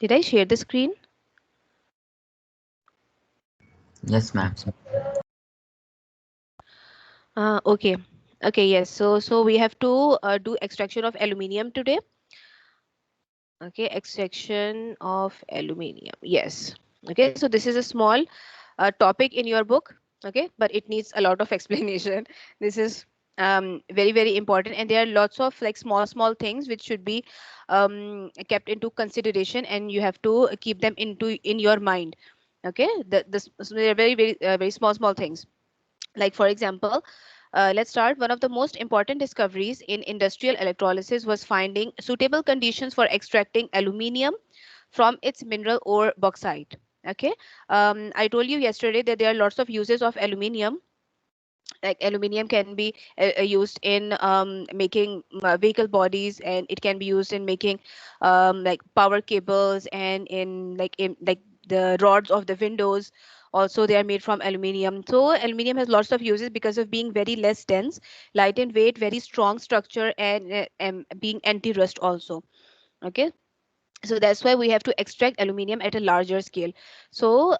Did I share the screen? Yes, ma'am. Okay. Okay, yes. So we have to do extraction of aluminium today. Okay, extraction of aluminium. Yes. Okay, so this is a small topic in your book. Okay, but it needs a lot of explanation. This is very, very important, and there are lots of like small things which should be kept into consideration, and you have to keep them into in your mind. Okay, so they are very, very small things. Like for example, let's start. One of the most important discoveries in industrial electrolysis was finding suitable conditions for extracting aluminium from its mineral ore bauxite. Okay, I told you yesterday that there are lots of uses of aluminium. Like aluminium can be used in making vehicle bodies, and it can be used in making like power cables, and in like the rods of the windows. Also they are made from aluminium. So aluminium has lots of uses because of being very less dense, light in weight, very strong structure, and being anti-rust also. Okay, so that's why we have to extract aluminium at a larger scale. So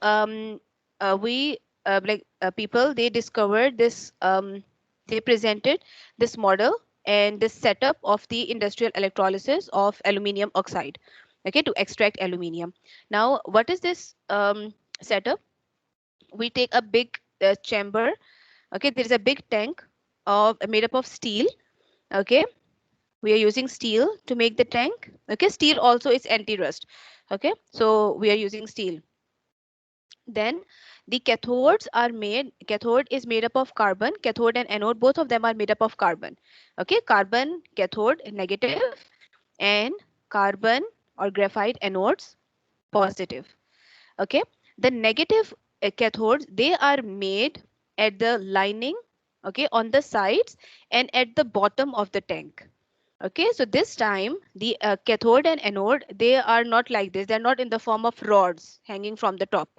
we like people, they discovered this, they presented this model and this setup of the industrial electrolysis of aluminium oxide, okay, to extract aluminium. Now what is this setup? We take a big chamber. Okay, there is a big tank of made up of steel. Okay, we are using steel to make the tank. Okay, steel also is anti-rust. Okay, so we are using steel. Then the cathodes are made, cathode is made up of carbon, cathode and anode, both of them are made up of carbon. Okay, carbon cathode negative, and carbon or graphite anodes positive. Okay, the negative cathodes, they are made at the lining, okay, on the sides and at the bottom of the tank. Okay, so this time the cathode and anode, they are not like this. They're not in the form of rods hanging from the top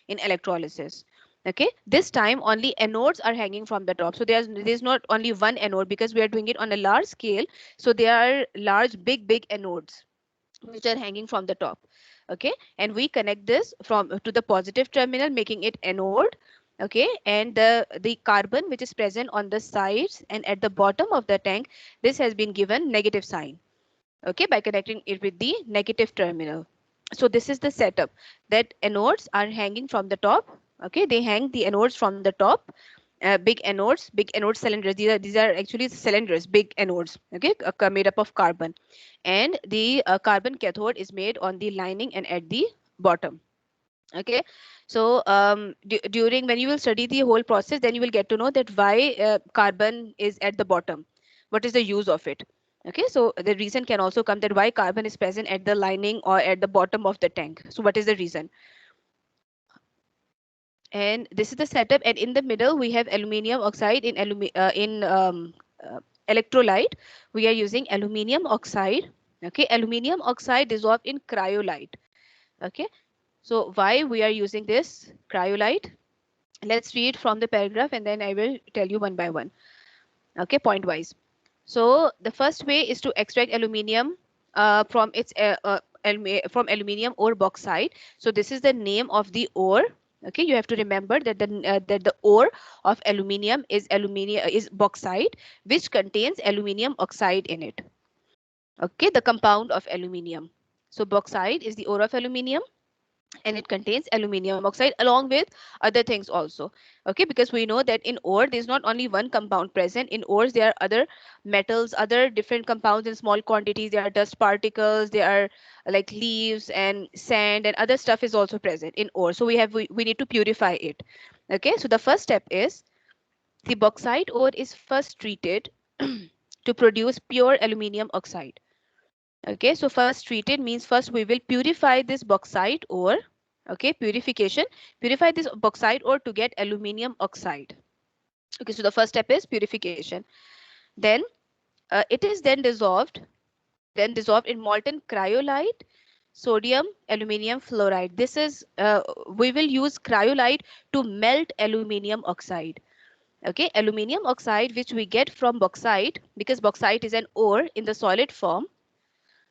in electrolysis. Okay, this time only anodes are hanging from the top. So there's not only one anode because we are doing it on a large scale. So there are large, big anodes which are hanging from the top. Okay, and we connect this from to the positive terminal, making it anode. Okay, and the carbon which is present on the sides and at the bottom of the tank, this has been given negative sign. Okay, by connecting it with the negative terminal. So this is the setup, that anodes are hanging from the top. Okay, they hang the anodes from the top. Big anode cylinders. These are actually cylinders, big anodes. Okay, made up of carbon, and the carbon cathode is made on the lining and at the bottom. Okay, so during when you will study the whole process, then you will get to know that why carbon is at the bottom. What is the use of it? Okay, so the reason can also come that why carbon is present at the lining or at the bottom of the tank. So what is the reason? And this is the setup, and in the middle we have aluminium oxide in electrolyte. We are using aluminium oxide. Okay, aluminium oxide dissolved in cryolite. Okay, so why we are using this cryolite? Let's read from the paragraph and then I will tell you one by one. Okay, point wise. So the first way is to extract aluminium from its from aluminium ore bauxite. So this is the name of the ore. Okay, you have to remember that the ore of aluminium is bauxite, which contains aluminium oxide in it. Okay, the compound of aluminium. So bauxite is the ore of aluminium, and it contains aluminium oxide along with other things also. Okay, because we know that in ore there's not only one compound present. In ores there are other metals, other different compounds in small quantities. There are dust particles, there are like leaves and sand and other stuff is also present in ore. So we need to purify it. Okay, so the first step is the bauxite ore is first treated to produce pure aluminium oxide. Okay, so first treated means first we will purify this bauxite ore. Okay, purification. Purify this bauxite ore to get aluminium oxide. Okay, so the first step is purification. Then it is then dissolved in molten cryolite, sodium aluminium fluoride. This is we will use cryolite to melt aluminium oxide. Okay, aluminium oxide which we get from bauxite, because bauxite is an ore in the solid form.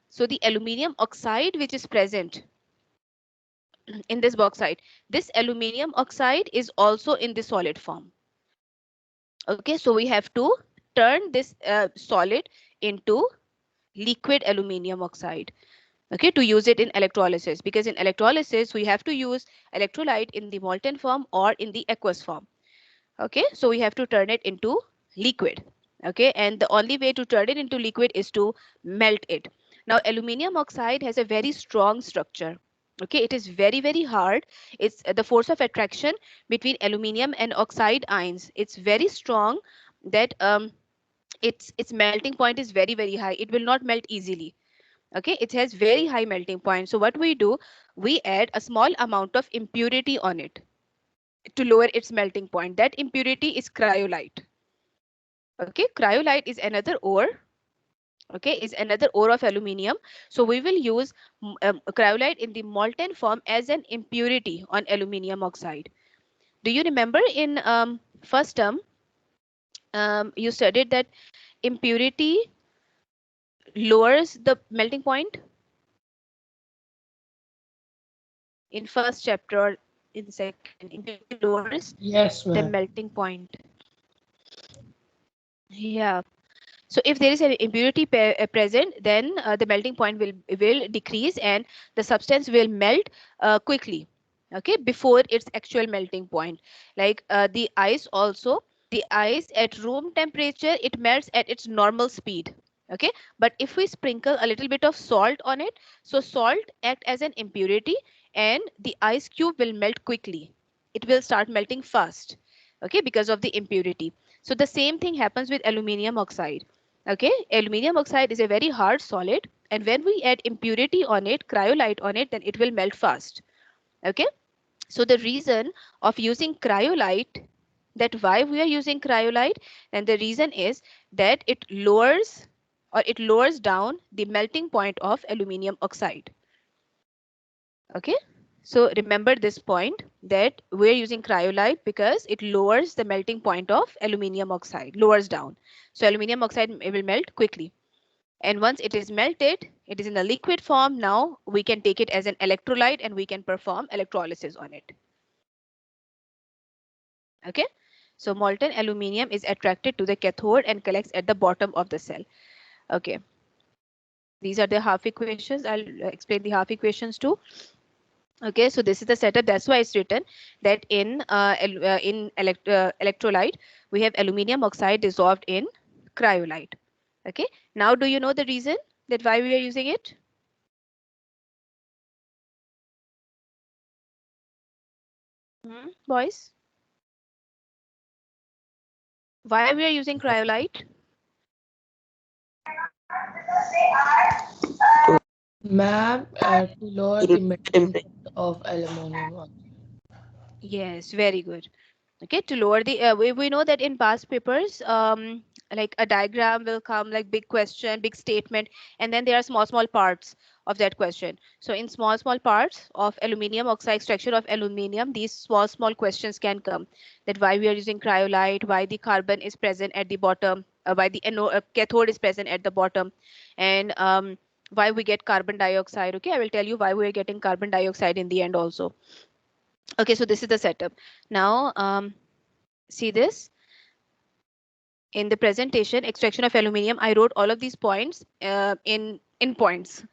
So the aluminium oxide which is present, in this bauxite, this aluminium oxide is also in the solid form. Okay, so we have to turn this solid into liquid aluminium oxide, okay, to use it in electrolysis, because in electrolysis we have to use electrolyte in the molten form or in the aqueous form. Okay, so we have to turn it into liquid. Okay, and the only way to turn it into liquid is to melt it. Now aluminium oxide has a very strong structure. Okay, it is very hard. It's the force of attraction between aluminium and oxide ions, it's very strong, that its melting point is very high. It will not melt easily. Okay, it has very high melting point. So what we do, we add a small amount of impurity on it to lower its melting point. That impurity is cryolite. Okay, cryolite is another ore. Okay, is another ore of aluminium. So we will use cryolite in the molten form as an impurity on aluminium oxide. Do you remember in first term you studied that impurity lowers the melting point in first chapter or in second? Impurity lowers Yes, the ma'am. melting point. Yeah. So if there is an impurity present, then the melting point will decrease and the substance will melt quickly. Okay, before its actual melting point. Like the ice also, the ice at room temperature, it melts at its normal speed. Okay, but if we sprinkle a little bit of salt on it, so salt act as an impurity and the ice cube will melt quickly. It will start melting fast. Okay, because of the impurity. So the same thing happens with aluminium oxide. Okay, aluminium oxide is a very hard solid, and when we add impurity on it, cryolite on it, then it will melt fast. Okay, so the reason of using cryolite, that why we are using cryolite, and the reason is that it lowers or it lowers down the melting point of aluminium oxide. Okay, so remember this point, that we're using cryolite because it lowers the melting point of aluminium oxide, lowers down. So aluminium oxide will melt quickly. And once it is melted, it is in a liquid form. Now we can take it as an electrolyte and we can perform electrolysis on it. Okay, so molten aluminium is attracted to the cathode and collects at the bottom of the cell. Okay, these are the half equations. I'll explain the half equations too. Okay, so this is the setup. That's why it's written that in electrolyte we have aluminium oxide dissolved in cryolite. Okay, now do you know the reason that why we are using it? Boys, why we are using cryolite? Ma'am, to lower the melting point of aluminum. Yes, very good. Okay, to lower the we know that in past papers like a diagram will come, like big question, big statement, and then there are small parts of that question. So in small parts of aluminium oxide, extraction of aluminium, these small questions can come, that why we are using cryolite, why the carbon is present at the bottom, why the cathode is present at the bottom, and why we get carbon dioxide. Okay, I will tell you why we are getting carbon dioxide in the end also. Okay, so this is the setup. Now see this in the presentation, extraction of aluminium, I wrote all of these points in points.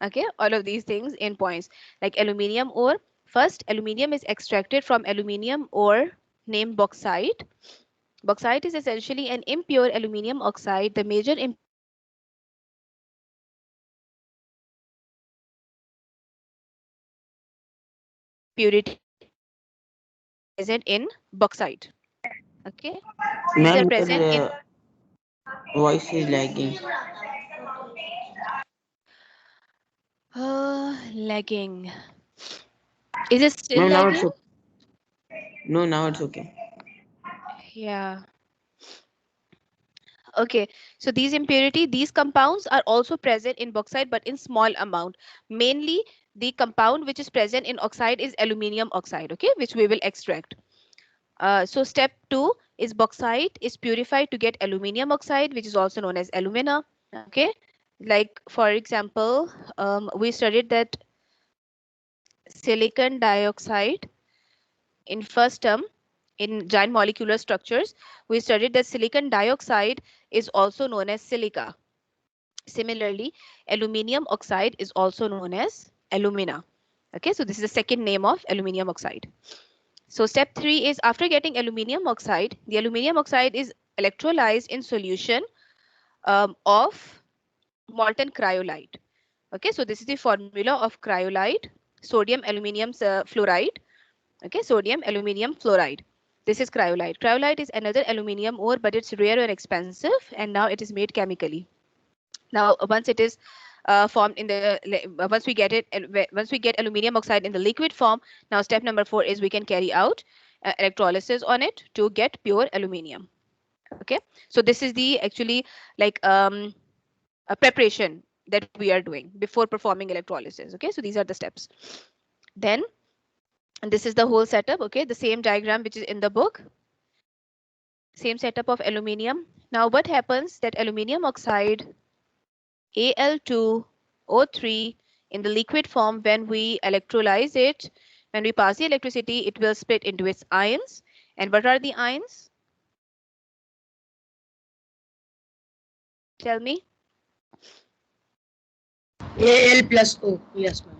Okay, all of these things in points. Like aluminium ore, first aluminium is extracted from aluminium ore named bauxite. Bauxite is essentially an impure aluminium oxide. The major impurity present in bauxite. Okay, these are Ma'am, present in your voice is lagging. lagging. Is it still Ma'am, now it's lagging? okay. No, now it's okay. Yeah. Okay, so these compounds are also present in bauxite, but in small amount. Mainly, the compound which is present in oxide is aluminium oxide, okay, which we will extract. So step 2 is bauxite is purified to get aluminium oxide, which is also known as alumina. Okay, like for example, we studied that silicon dioxide in first term in giant molecular structures. We studied that silicon dioxide is also known as silica. Similarly, aluminium oxide is also known as alumina. Okay, so this is the second name of aluminium oxide. So step 3 is after getting aluminium oxide, the aluminium oxide is electrolyzed in solution of molten cryolite. Okay, so this is the formula of cryolite, sodium aluminium fluoride. Okay, sodium aluminium fluoride. This is cryolite. Cryolite is another aluminium ore, but it's rare and expensive, and now it is made chemically. Now, once it is formed in the once we get it, once we get aluminium oxide in the liquid form, now step number 4 is we can carry out electrolysis on it to get pure aluminium. Okay, so this is the actually like a preparation that we are doing before performing electrolysis. Okay, so these are the steps. Then, and this is the whole setup. Okay, the same diagram which is in the book, same setup of aluminium. Now what happens that aluminium oxide Al2O3 in the liquid form, when we electrolyze it, when we pass the electricity, it will split into its ions. And what are the ions? Tell me. Al plus O. Yes, ma'am.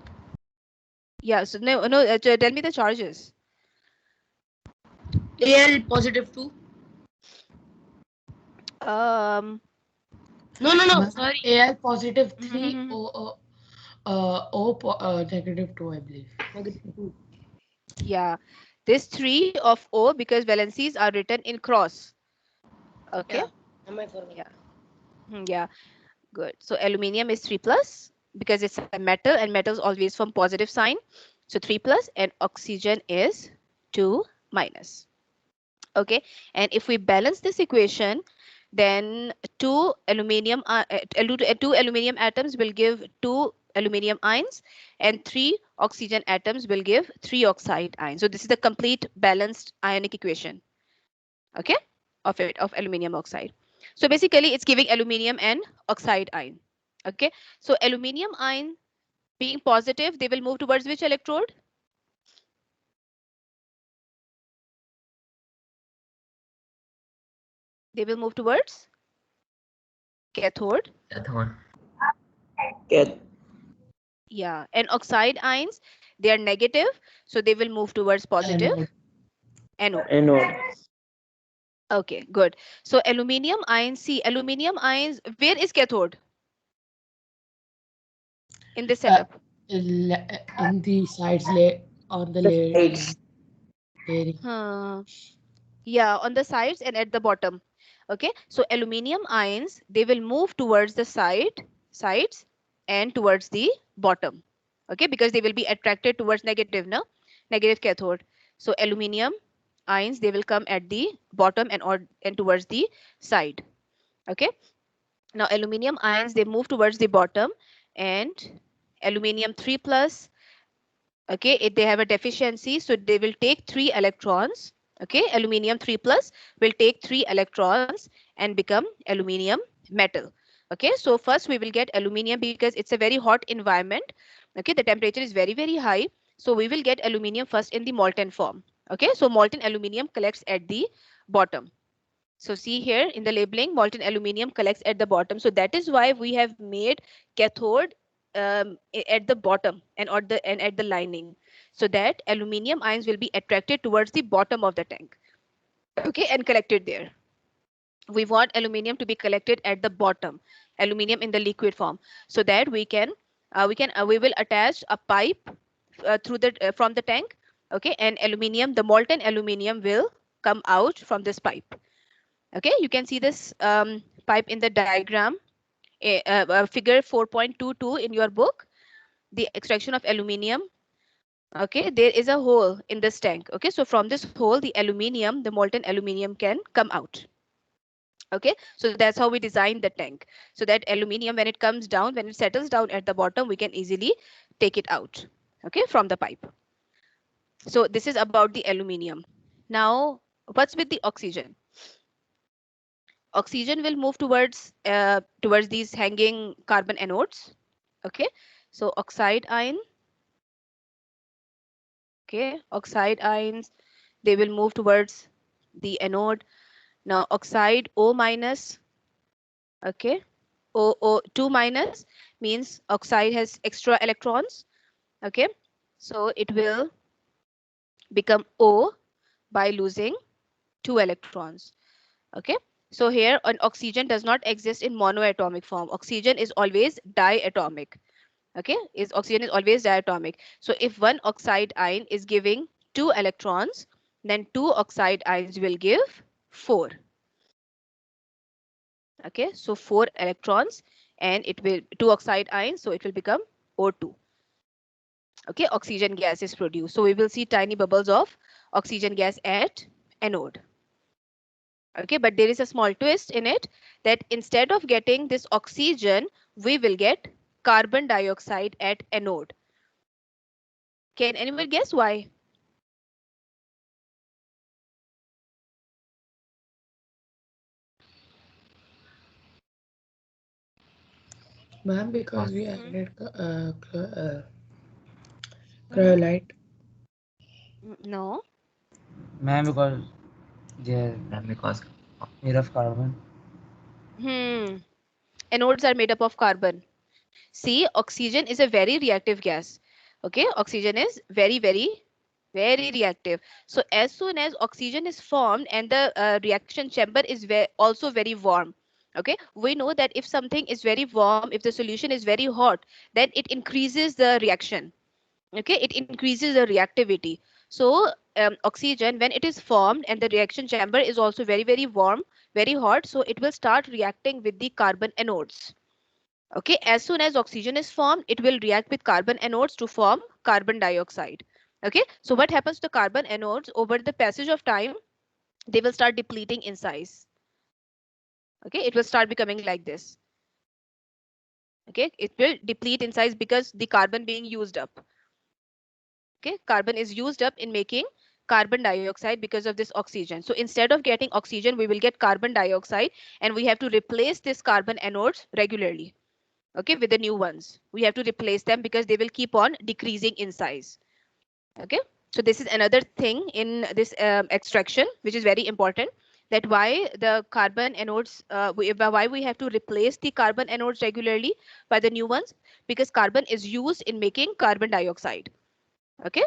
Yeah, so no, tell me the charges. Al positive 2. Um, No. Sorry. Al positive 3. Mhm. Negative 2, I believe. Negative 2. Yeah, this 3 of O because valencies are written in cross. Okay. Yeah. Am I correct? Yeah. Yeah. Good. So aluminium is 3 plus because it's a metal and metals always form positive sign. So 3 plus and oxygen is 2 minus. Okay. And if we balance this equation, then two aluminium atoms will give 2 aluminium ions and 3 oxygen atoms will give 3 oxide ions. So this is the complete balanced ionic equation. Okay. Of aluminium oxide. So basically it's giving aluminium and oxide ion. Okay, so aluminium ion being positive, they will move towards which electrode? They will move towards cathode. Cathode. Get Yeah, and oxide ions, they are negative, so they will move towards positive anode. anode. Okay, good. So aluminium ions, see aluminium ions, where is cathode in this setup? In the sides on the Sides. layering. Yeah, on the sides and at the bottom. Okay, so aluminium ions, they will move towards the sides and towards the bottom. Okay, because they will be attracted towards negative, no? Negative cathode. So aluminium ions, they will come at the bottom and towards the side. Okay, now aluminium ions, they move towards the bottom, and aluminium 3 plus, okay, if they have a deficiency, so they will take 3 electrons. Okay, aluminium 3 plus will take 3 electrons and become aluminium metal. Okay, so first we will get aluminium because it's a very hot environment. Okay, the temperature is very high, so we will get aluminium first in the molten form. Okay, so molten aluminium collects at the bottom. So see here in the labeling, molten aluminium collects at the bottom. So that is why we have made cathode at the bottom and at the lining, so that aluminium ions will be attracted towards the bottom of the tank. Okay, and collected there. We want aluminium to be collected at the bottom, aluminium in the liquid form, so that we will attach a pipe through the from the tank. Okay, and aluminium, the molten aluminium will come out from this pipe. Okay, you can see this pipe in the diagram, figure 4.22 in your book, the extraction of aluminium. Okay, there is a hole in this tank. Okay, so from this hole, the aluminium, the molten aluminium can come out. Okay, so that's how we designed the tank, so that aluminium, when it comes down, when it settles down at the bottom, we can easily take it out, okay, from the pipe. So this is about the aluminium. Now, what's with the oxygen? Oxygen will move towards these hanging carbon anodes. Okay, so oxide ion Okay, oxide ions, they will move towards the anode. Now oxide O minus, okay, O2 minus means oxide has extra electrons. Okay, so it will become O by losing 2 electrons. Okay, so here an oxygen does not exist in monoatomic form. Oxygen is always diatomic. Okay, oxygen is always diatomic. So if one oxide ion is giving 2 electrons, then 2 oxide ions will give 4. Okay, so 4 electrons, and it will 2 oxide ions, so it will become O2. Okay, oxygen gas is produced. So we will see tiny bubbles of oxygen gas at anode. Okay, but there is a small twist in it, that instead of getting this oxygen, we will get carbon dioxide at anode. Can anyone guess why? Ma'am, because we Because added cryolite. No. Ma'am, because they're because made of carbon. Anodes are made up of carbon. See, oxygen is a very reactive gas. Okay, oxygen is very reactive. So as soon as oxygen is formed and the reaction chamber is also very warm. Okay, we know that if something is very warm, if the solution is very hot, then it increases the reaction. Okay, it increases the reactivity. So oxygen, when it is formed and the reaction chamber is also very warm, very hot, so it will start reacting with the carbon anodes. Okay, as soon as oxygen is formed, it will react with carbon anodes to form carbon dioxide. Okay, so what happens to carbon anodes over the passage of time? They will start depleting in size. Okay, it will start becoming like this. Okay, it will deplete in size because the carbon being used up. Okay, carbon is used up in making carbon dioxide because of this oxygen. So instead of getting oxygen, we will get carbon dioxide, and we have to replace this carbon anodes regularly. Okay, with the new ones. We have to replace them because they will keep on decreasing in size. Okay, so this is another thing in this extraction, which is very important, that why the carbon anodes, why we have to replace the carbon anodes regularly by the new ones, because carbon is used in making carbon dioxide. Okay,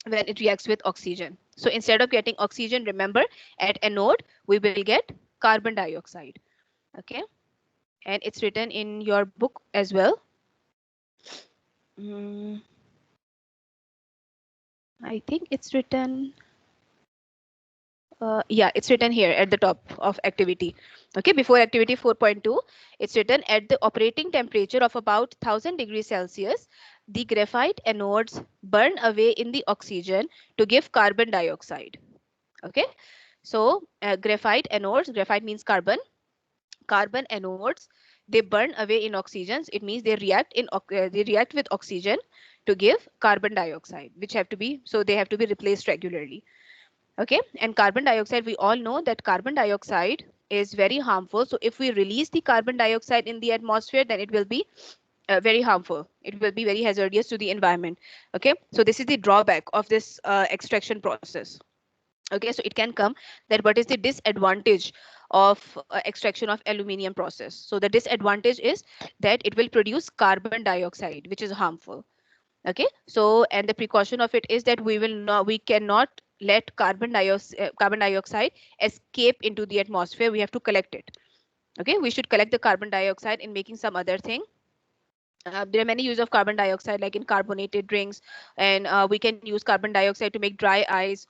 when it reacts with oxygen. So instead of getting oxygen, remember, at anode, we will get carbon dioxide. Okay, and it's written in your book as well. I think it's written. Yeah, it's written here at the top of activity. Okay, before activity 4.2, it's written at the operating temperature of about 1000 degrees Celsius, the graphite anodes burn away in the oxygen to give carbon dioxide. Okay, so graphite anodes, graphite means carbon, carbon anodes, they burn away in oxygens. It means they react they react with oxygen to give carbon dioxide, which have to be, so they have to be replaced regularly. Okay, and carbon dioxide, we all know that carbon dioxide is very harmful. So if we release the carbon dioxide in the atmosphere, then it will be very harmful. It will be very hazardous to the environment. Okay, so this is the drawback of this extraction process. Okay, so it can come that what is the disadvantage of extraction of aluminium process. So the disadvantage is that it will produce carbon dioxide, which is harmful. Okay, so and the precaution of it is that we cannot let carbon dioxide escape into the atmosphere. We have to collect it. Okay, we should collect the carbon dioxide in making some other thing. There are many use of carbon dioxide, like in carbonated drinks, and we can use carbon dioxide to make dry ice.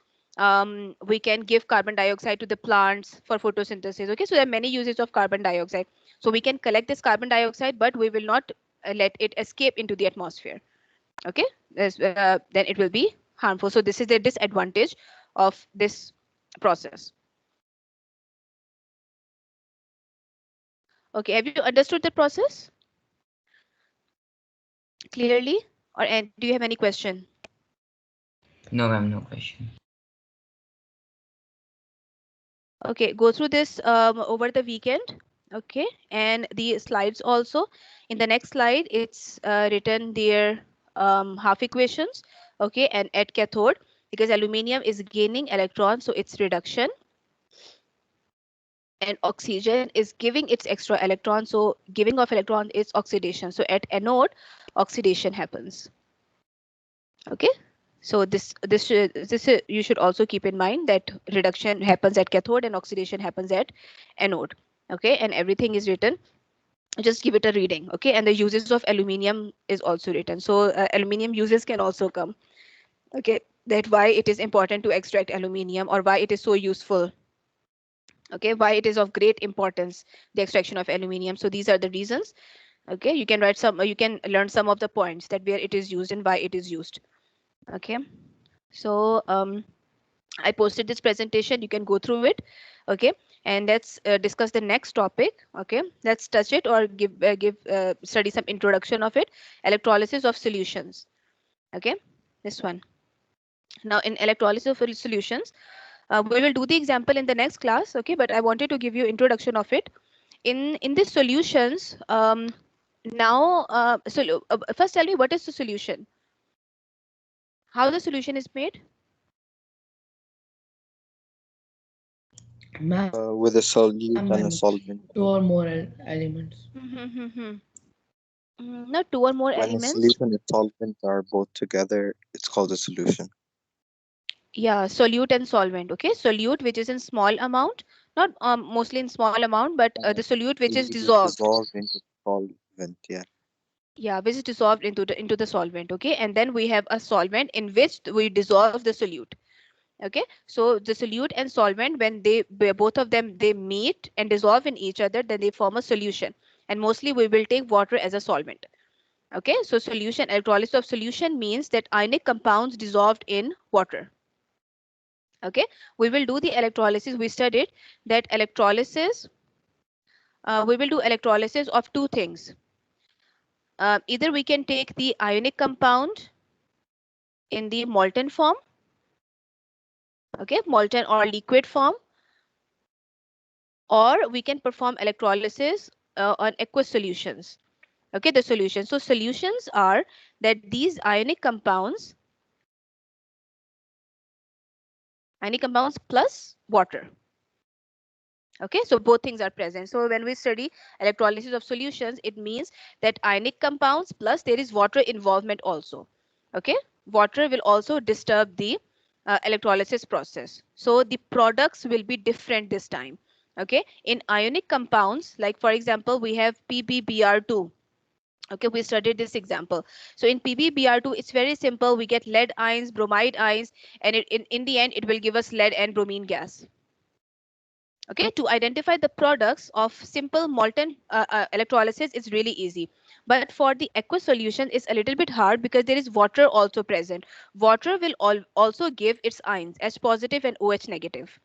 We can give carbon dioxide to the plants for photosynthesis. Okay, so there are many uses of carbon dioxide. So we can collect this carbon dioxide, but we will not let it escape into the atmosphere. Okay, then it will be harmful. So this is the disadvantage of this process. Okay, have you understood the process clearly, or and do you have any question? no, ma'am, no question. Okay, go through this over the weekend. Okay, and the slides also. In the next slide, it's written there half equations. Okay, and at cathode, because aluminium is gaining electrons, so it's reduction, and oxygen is giving its extra electron, so giving of electron is oxidation. So at anode, oxidation happens. Okay, so you should also keep in mind that reduction happens at cathode and oxidation happens at anode. Okay, and everything is written. Just give it a reading. Okay, and the uses of aluminium is also written. So aluminium uses can also come. Okay, that why it is important to extract aluminium, or why it is so useful. Okay, why it is of great importance, the extraction of aluminium. So these are the reasons. Okay, you can write some, you can learn some of the points that where it is used and why it is used. Okay, so I posted this presentation, you can go through it. Okay, and let's discuss the next topic. Okay, let's touch it or study some introduction of it. Electrolysis of solutions. Okay, this one. Now in electrolysis of solutions, we will do the example in the next class. Okay, but I wanted to give you introduction of it. In these solutions, now first tell me, what is the solution? How the solution is made? Ma'am, With a solute and a solvent. two or more elements. Not two or more When a elements. solute and a solvent are both together, it's called a solution. Yeah, solute and solvent. Okay, solute which is in small amount, not mostly in small amount, but the solute which is dissolved. Dissolved into solvent, yeah. Yeah, which is dissolved into the solvent. Okay, and then we have a solvent in which we dissolve the solute. Okay, so the solute and solvent, when both of them they meet and dissolve in each other, then they form a solution. And mostly we will take water as a solvent. Okay, so solution, electrolysis of solution means that ionic compounds dissolved in water. Okay, we will do the electrolysis. We studied that electrolysis, we will do electrolysis of two things. Either we can take the ionic compound in the molten form, okay, molten or liquid form, or we can perform electrolysis on aqueous solutions. Okay, the solutions. So solutions are that these ionic compounds plus water. Okay, so both things are present. So when we study electrolysis of solutions, it means that ionic compounds plus there is water involvement also. Okay, water will also disturb the electrolysis process. So the products will be different this time. Okay, in ionic compounds, like for example, we have PbBr2. Okay, we studied this example. So in PbBr2, it's very simple. We get lead ions, bromide ions, and in the end, it will give us lead and bromine gas. Okay, to identify the products of simple molten electrolysis is really easy. But for the aqueous solution, it's a little bit hard because there is water also present. Water will also give its ions, H positive and OH negative.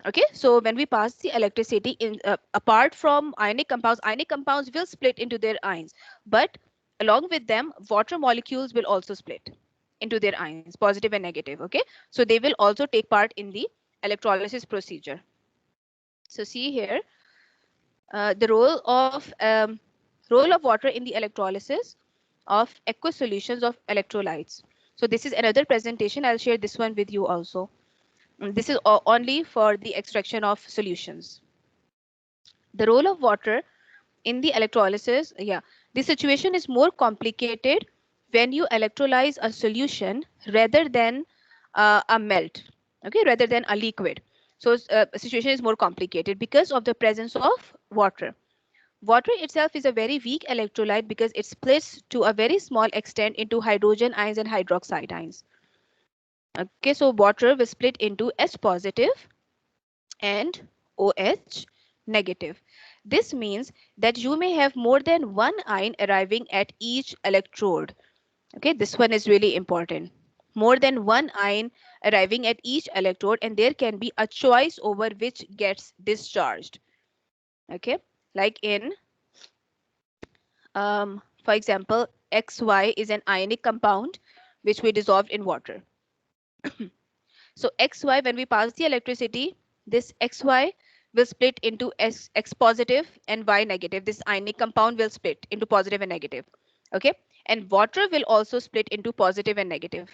Okay, so when we pass the electricity in apart from ionic compounds will split into their ions, but along with them water molecules will also split into their ions, positive and negative. Okay, so they will also take part in the electrolysis procedure. So see here the role of water in the electrolysis of aqueous solutions of electrolytes. So this is another presentation. I'll share this one with you also. This is only for the extraction of solutions. The role of water in the electrolysis, yeah, the situation is more complicated when you electrolyze a solution rather than a melt, okay, rather than a liquid. So situation is more complicated because of the presence of water. Water itself is a very weak electrolyte because it splits to a very small extent into hydrogen ions and hydroxide ions. Okay, so water will split into H positive and OH negative. This means that you may have more than one ion arriving at each electrode. Okay, this one is really important. More than one ion arriving at each electrode, and there can be a choice over which gets discharged. Okay, like in, for example, XY is an ionic compound which we dissolved in water. So XY, when we pass the electricity, this XY will split into X positive and Y negative. This ionic compound will split into positive and negative. Okay. and water will also split into positive and negative.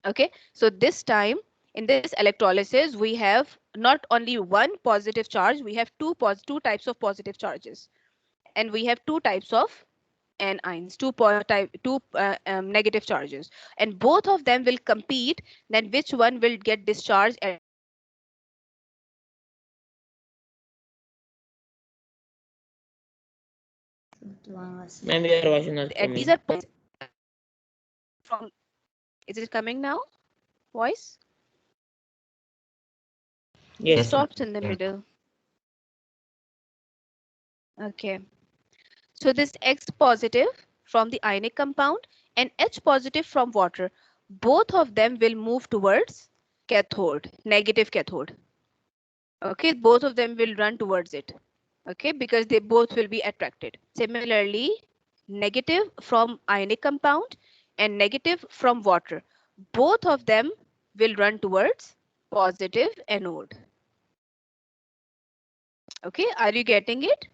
Okay, so this time in this electrolysis we have not only one positive charge, we have two types of positive charges, and we have two types of anions, two negative charges, and both of them will compete then which one will get discharged at the electrode. Ma'am, your voice is not And coming. these are from, is it coming now? Voice? It Yes, stops in the Yeah. middle. Okay. So this X positive from the ionic compound and H positive from water, both of them will move towards cathode, negative cathode. Okay, both of them will run towards it. Okay, because they both will be attracted. Similarly, negative from ionic compound and negative from water, both of them will run towards positive anode. Okay, are you getting it?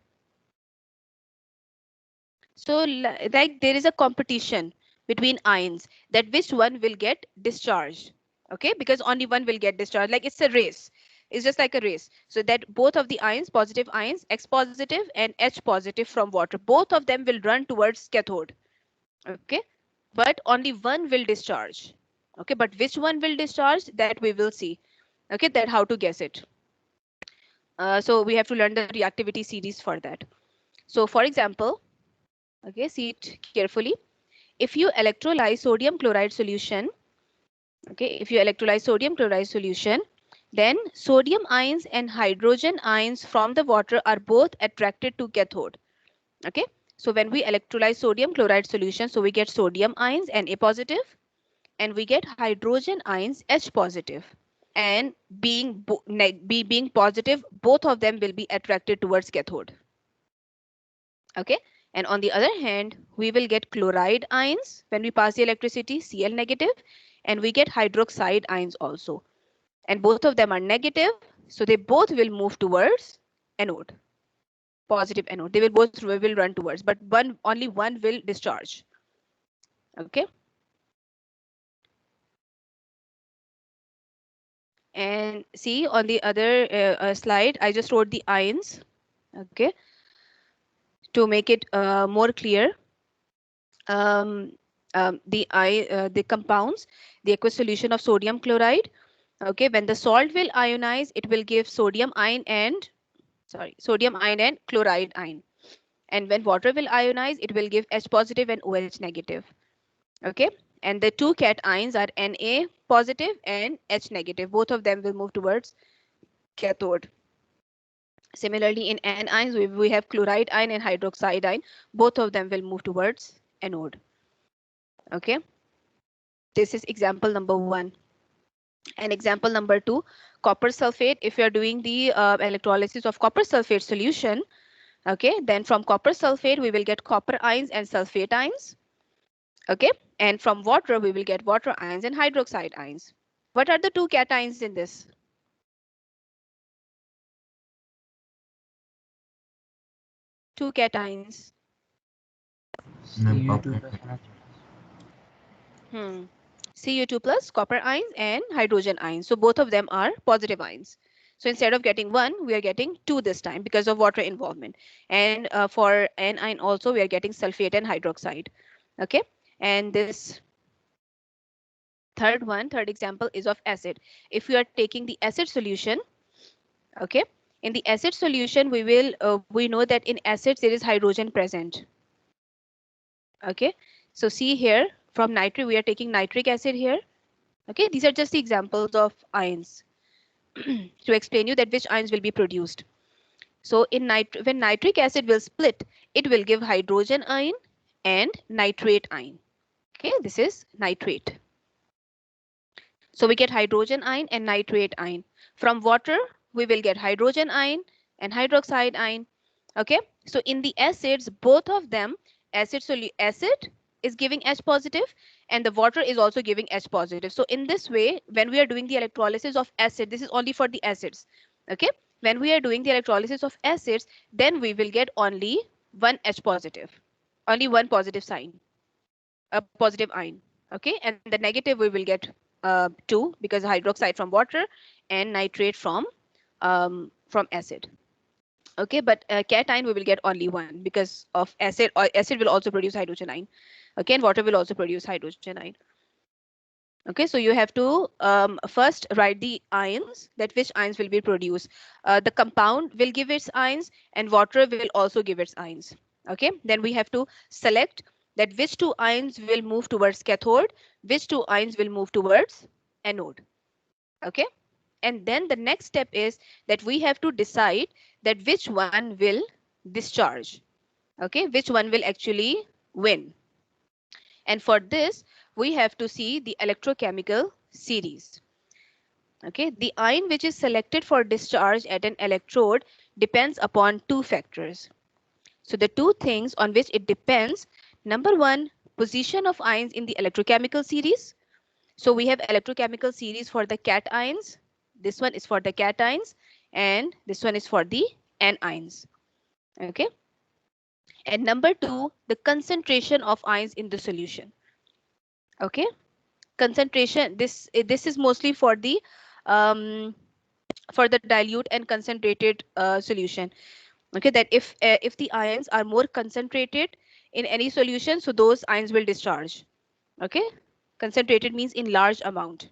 So like there is a competition between ions that which one will get discharged. Okay, because only one will get discharged. Like it's a race. It's just like a race. So that both of the ions, positive ions, X positive and H positive from water, both of them will run towards cathode. Okay, but only one will discharge. Okay, but which one will discharge, that we will see. Okay, that how to guess it. So we have to learn the reactivity series for that. So for example, okay, see it carefully. If you electrolyze sodium chloride solution, okay, if you electrolyze sodium chloride solution, then sodium ions and hydrogen ions from the water are both attracted to cathode. Okay, so when we electrolyze sodium chloride solution, so we get sodium ions Na positive, and we get hydrogen ions H positive. And being positive, both of them will be attracted towards cathode. Okay, and on the other hand, we will get chloride ions when we pass the electricity, Cl negative, and we get hydroxide ions also, and both of them are negative, so they both will move towards anode, positive anode. They will both will run towards, but only one will discharge. Okay, and see on the other slide, I just wrote the ions. Okay, to make it more clear. The compounds, the aqueous solution of sodium chloride. Okay, when the salt will ionize, it will give sodium ion and chloride ion. And when water will ionize, it will give H positive and OH negative. Okay, and the two cations are Na positive and H negative. Both of them will move towards cathode. Similarly, in anions, we have chloride ion and hydroxide ion. Both of them will move towards anode. Okay, this is example number 1. And example number 2, copper sulfate. If you are doing the electrolysis of copper sulfate solution, okay, then from copper sulfate we will get copper ions and sulfate ions. Okay, and from water we will get water ions and hydroxide ions. What are the two cations in this? Two cations. Cu2 plus Cu2 plus copper ions and hydrogen ions. So both of them are positive ions. So instead of getting 1, we are getting 2 this time because of water involvement. And for anion also, we are getting sulfate and hydroxide. Okay, and this third example is of acid. If we are taking the acid solution, okay, in the acid solution, we know that in acids there is hydrogen present. Okay, so see here, from nitric, we are taking nitric acid here. Okay, these are just the examples of ions to explain you that which ions will be produced. So in when nitric acid will split, it will give hydrogen ion and nitrate ion. Okay, this is nitrate. So we get hydrogen ion and nitrate ion. From water, we will get hydrogen ion and hydroxide ion. Okay, so in the acids, both of them, acid is giving H positive and the water is also giving H positive. So in this way, when we are doing the electrolysis of acid, this is only for the acids. Okay, when we are doing the electrolysis of acids, then we will get only one H positive. only one positive sign, a positive ion. Okay, and the negative we will get 2 because hydroxide from water and nitrate from acid. Okay, but cation we will get only 1 because of acid, or acid will also produce hydrogen ion. Okay, and water will also produce hydrogen ion. Okay, so you have to first write the ions, that which ions will be produced. The compound will give its ions and water will also give its ions. Okay, then we have to select that which 2 ions will move towards cathode, which 2 ions will move towards anode. Okay, and then the next step is that we have to decide that which one will discharge. Okay, which one will actually win. And for this, we have to see the electrochemical series. Okay, the ion which is selected for discharge at an electrode depends upon 2 factors. So the 2 things on which it depends, number 1, position of ions in the electrochemical series. So we have electrochemical series for the cations. This one is for the cations and this one is for the anions. Okay. And number 2, the concentration of ions in the solution. Okay. Concentration, this is mostly for the dilute and concentrated solution. Okay, that if the ions are more concentrated in any solution, so those ions will discharge. Okay, concentrated means in large amount.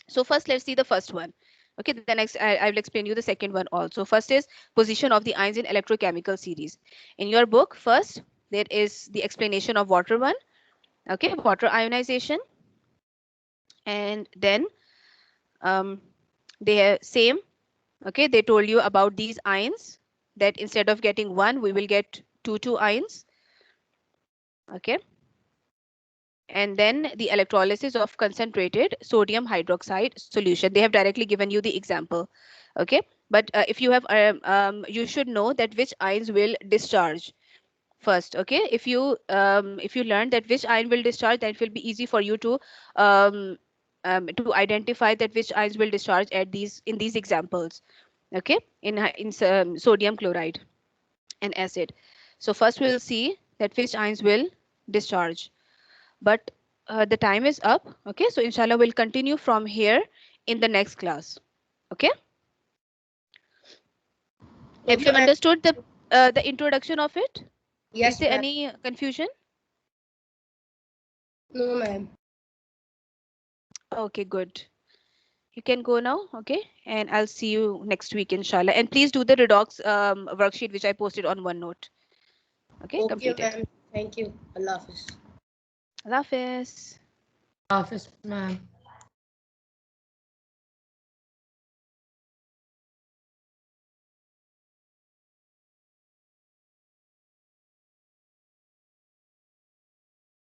So first let's see the first one. Okay, the next I will explain you the second one also. First is position of the ions in electrochemical series. In your book, first there is the explanation of water one. Okay, water ionization. And then they are same. Okay, they told you about these ions, that instead of getting 1 we will get 2 ions. Okay, and then the electrolysis of concentrated sodium hydroxide solution. They have directly given you the example. Okay, but if you have you should know that which ions will discharge first. Okay, if you learn that which ion will discharge, then it will be easy for you to identify that which ions will discharge at in these examples. Okay, in sodium chloride and acid. So first we'll see that which ions will discharge. But the time is up. Okay, so inshallah we'll continue from here in the next class. Okay, have you Okay, ma'am. understood the introduction of it? Yes, Is there ma'am. any confusion? No, ma'am. Okay, good. You can go now. Okay, and I'll see you next week inshallah. And please do the redox worksheet which I posted on OneNote. Okay, Okay, complete it. ma'am. Thank you. Allah Hafiz. Allah Hafiz. Hafiz, ma'am.